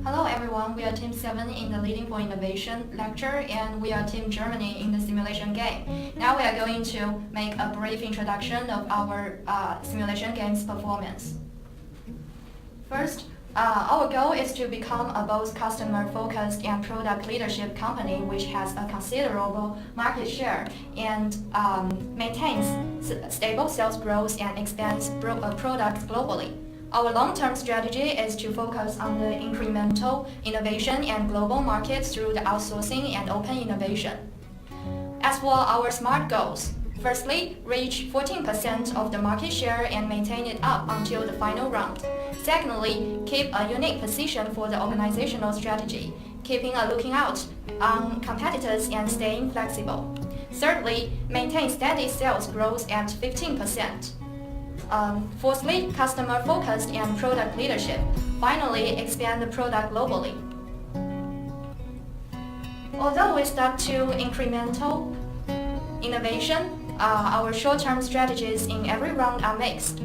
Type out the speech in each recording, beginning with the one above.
Hello everyone, we are Team 7 in the Leading for Innovation lecture, and we are Team Germany in the simulation game. Now we are going to make a brief introduction of our simulation game's performance. First, our goal is to become a both customer-focused and product leadership company which has a considerable market share and maintains stable sales growth and expands products globally. Our long-term strategy is to focus on the incremental innovation and global markets through the outsourcing and open innovation. As for our SMART goals, firstly, reach 14% of the market share and maintain it up until the final round. Secondly, keep a unique position for the organizational strategy, keeping a looking out on competitors and staying flexible. Thirdly, maintain steady sales growth at 15%. Fourthly, customer-focused and product leadership. Finally, expand the product globally. Although we stuck to incremental innovation, our short-term strategies in every round are mixed.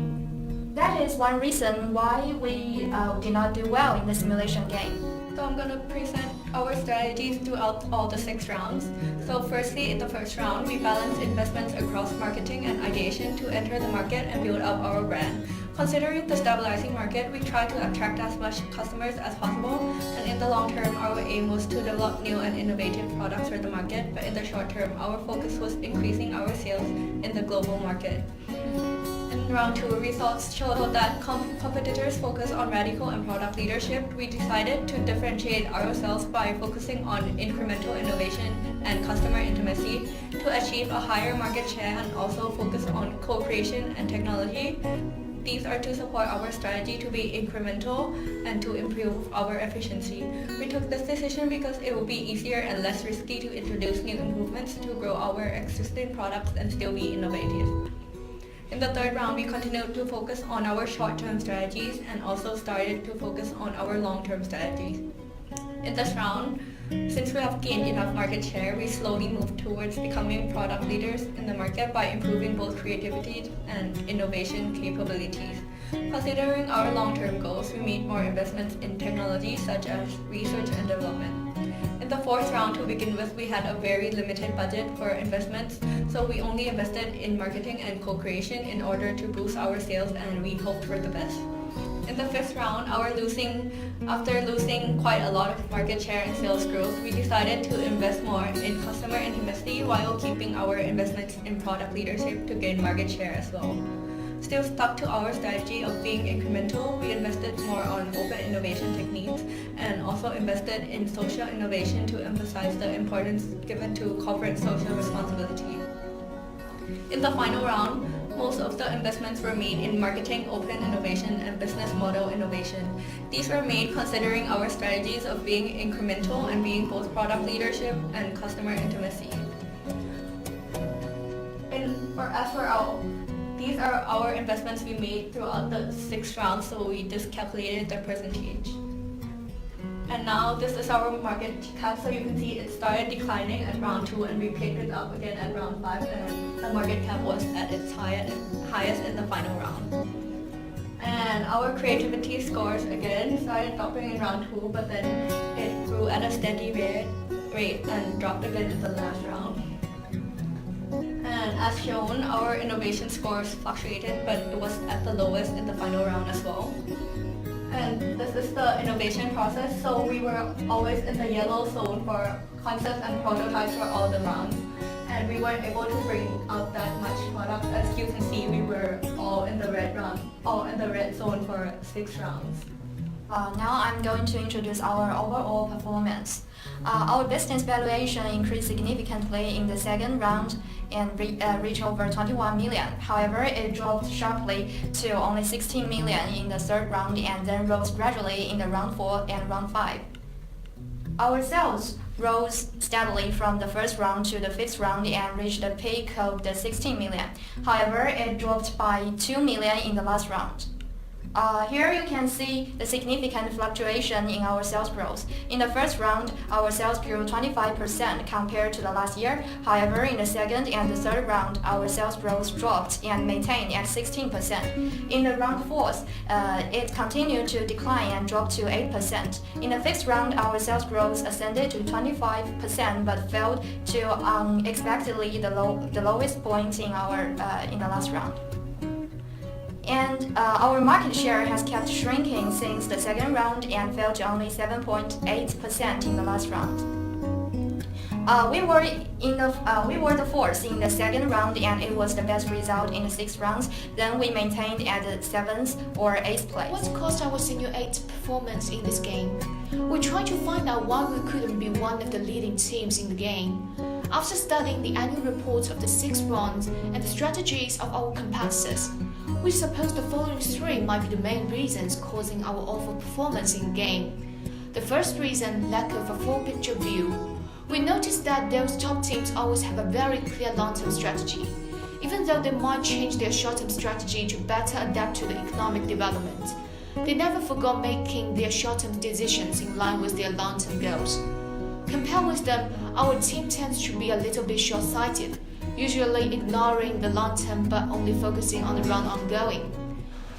That is one reason why we did not do well in the simulation game. So I'm going to present our strategies throughout all the 6 rounds. So firstly, in the first round, we balanced investments across marketing and ideation to enter the market and build up our brand. Considering the stabilizing market, we tried to attract as much customers as possible, and in the long term, our aim was to develop new and innovative products for the market, but in the short term, our focus was increasing our sales in the global market. In round 2, results showed that competitors focus on radical and product leadership. We decided to differentiate ourselves by focusing on incremental innovation and customer intimacy to achieve a higher market share, and also focus on co-creation and technology. These are to support our strategy to be incremental and to improve our efficiency. We took this decision because it will be easier and less risky to introduce new improvements to grow our existing products and still be innovative. In the third round, we continued to focus on our short-term strategies and also started to focus on our long-term strategies. In this round, since we have gained enough market share, we slowly moved towards becoming product leaders in the market by improving both creativity and innovation capabilities. Considering our long-term goals, we made more investments in technology such as research and development. In the fourth round, to begin with, we had a very limited budget for investments, so we only invested in marketing and co-creation in order to boost our sales, and we hoped for the best. In the fifth round, after losing quite a lot of market share and sales growth, we decided to invest more in customer intimacy while keeping our investments in product leadership to gain market share as well. Still stuck to our strategy of being incremental, we invested more on open innovation techniques and also invested in social innovation to emphasize the importance given to corporate social responsibility. In the final round, most of the investments were made in marketing, open innovation, and business model innovation. These were made considering our strategies of being incremental and being both product leadership and customer intimacy. These are our investments we made throughout the 6 rounds, so we just calculated the percentage. And now this is our market cap, so you can see it started declining at round 2 and we picked it up again at round 5, and the market cap was at its highest in the final round. And our creativity scores again started dropping in round 2, but then it grew at a steady rate and dropped again in the last round. And as shown, our innovation scores fluctuated, but it was at the lowest in the final round as well. And this is the innovation process, so we were always in the yellow zone for concepts and prototypes for all the rounds. And we weren't able to bring out that much product. As you can see, we were all in the red zone for 6 rounds. Now I'm going to introduce our overall performance. Our business valuation increased significantly in the second round and reached over 21 million. However, it dropped sharply to only 16 million in the third round and then rose gradually in the round 4 and round 5. Our sales rose steadily from the first round to the 5th round and reached a peak of the 16 million. However, it dropped by 2 million in the last round. Here you can see the significant fluctuation in our sales growth. In the first round, our sales grew 25% compared to the last year. However, in the second and the third round, our sales growth dropped and maintained at 16%. In the round fourth, it continued to decline and dropped to 8%. In the fifth round, our sales growth ascended to 25% but fell to unexpectedly the lowest point in the last round. And our market share has kept shrinking since the second round and fell to only 7.8% in the last round. We were the fourth in the second round, and it was the best result in the sixth round. Then we maintained at the seventh or eighth place. What caused our senior 8 performance in this game? We tried to find out why we couldn't be one of the leading teams in the game. After studying the annual reports of the 6 rounds and the strategies of our competitors, we suppose the following 3 might be the main reasons causing our awful performance in the game. The first reason, lack of a full picture view. We noticed that those top teams always have a very clear long-term strategy, even though they might change their short-term strategy to better adapt to the economic development. They never forgot making their short-term decisions in line with their long-term goals. Compared with them, our team tends to be a little bit short-sighted, usually ignoring the long term but only focusing on the run ongoing.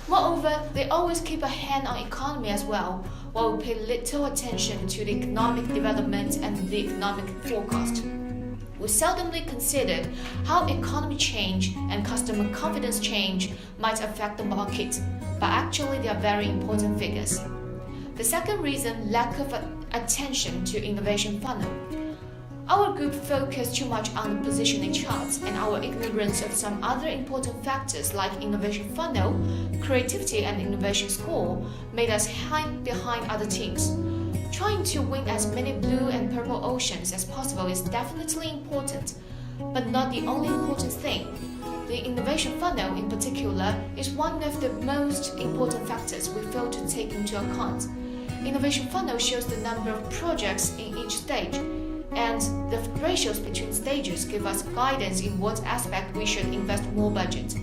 Moreover, they always keep a hand on economy as well, while we pay little attention to the economic development and the economic forecast. We seldomly considered how economy change and customer confidence change might affect the market, but actually they are very important figures. The second reason, lack of attention to innovation funnel. Our group focused too much on the positioning charts, and our ignorance of some other important factors like innovation funnel, creativity, and innovation score made us hang behind other teams. Trying to win as many blue and purple oceans as possible is definitely important, but not the only important thing. The innovation funnel in particular is one of the most important factors we fail to take into account. Innovation funnel shows the number of projects in each stage, and the ratios between stages give us guidance in what aspect we should invest more budget.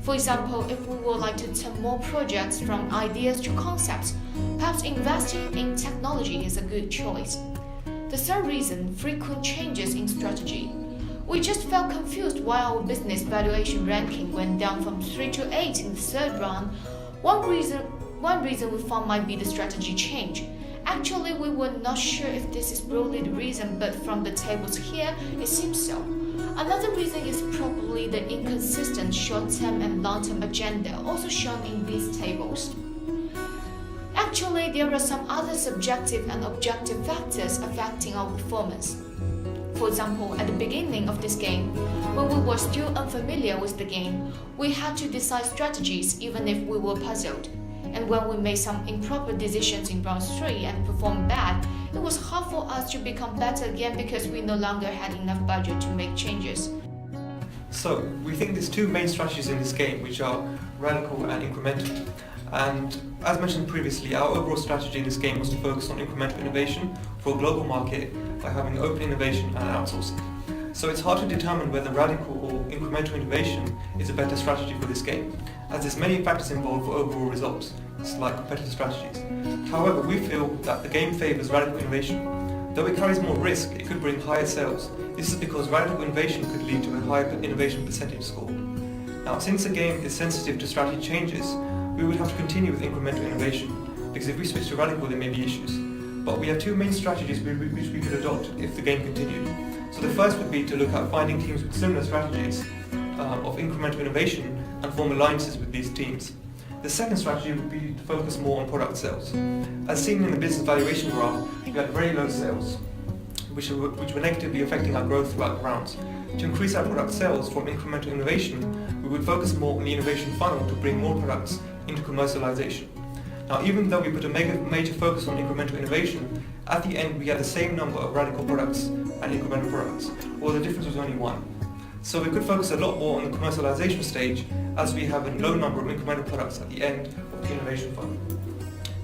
For example, if we would like to turn more projects from ideas to concepts, perhaps investing in technology is a good choice. The third reason, frequent changes in strategy. We just felt confused why our business valuation ranking went down from 3 to 8 in the third round. One reason we found might be the strategy change. Actually, we were not sure if this is broadly the reason, but from the tables here, it seems so. Another reason is probably the inconsistent short-term and long-term agenda, also shown in these tables. Actually, there are some other subjective and objective factors affecting our performance. For example, at the beginning of this game, when we were still unfamiliar with the game, we had to decide strategies even if we were puzzled. And when we made some improper decisions in round 3 and performed bad, it was hard for us to become better again because we no longer had enough budget to make changes. So, we think there's 2 main strategies in this game, which are radical and incremental. And as mentioned previously, our overall strategy in this game was to focus on incremental innovation for a global market by having open innovation and outsourcing. So it's hard to determine whether radical or incremental innovation is a better strategy for this game, as there's many factors involved for overall results, like competitive strategies. However, we feel that the game favours radical innovation. Though it carries more risk, it could bring higher sales. This is because radical innovation could lead to a higher innovation percentage score. Now, since the game is sensitive to strategy changes, we would have to continue with incremental innovation, because if we switch to radical there may be issues. But we have 2 main strategies which we could adopt if the game continued. So the first would be to look at finding teams with similar strategies of incremental innovation and form alliances with these teams. The second strategy would be to focus more on product sales. As seen in the business valuation graph, we had very low sales, which were negatively affecting our growth throughout the rounds. To increase our product sales from incremental innovation, we would focus more on the innovation funnel to bring more products into commercialization. Now, even though we put a major focus on incremental innovation, at the end we had the same number of radical products and incremental products, or the difference was only 1. So we could focus a lot more on the commercialization stage, as we have a low number of incremental products at the end of the innovation funnel.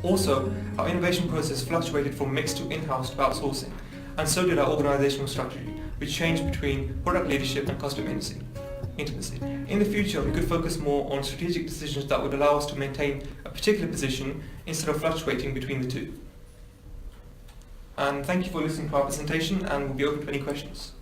Also, our innovation process fluctuated from mixed to in-house to outsourcing, and so did our organizational strategy, which changed between product leadership and customer intimacy. intimacy. In the future, we could focus more on strategic decisions that would allow us to maintain a particular position instead of fluctuating between the two. And thank you for listening to our presentation, and we'll be open to any questions.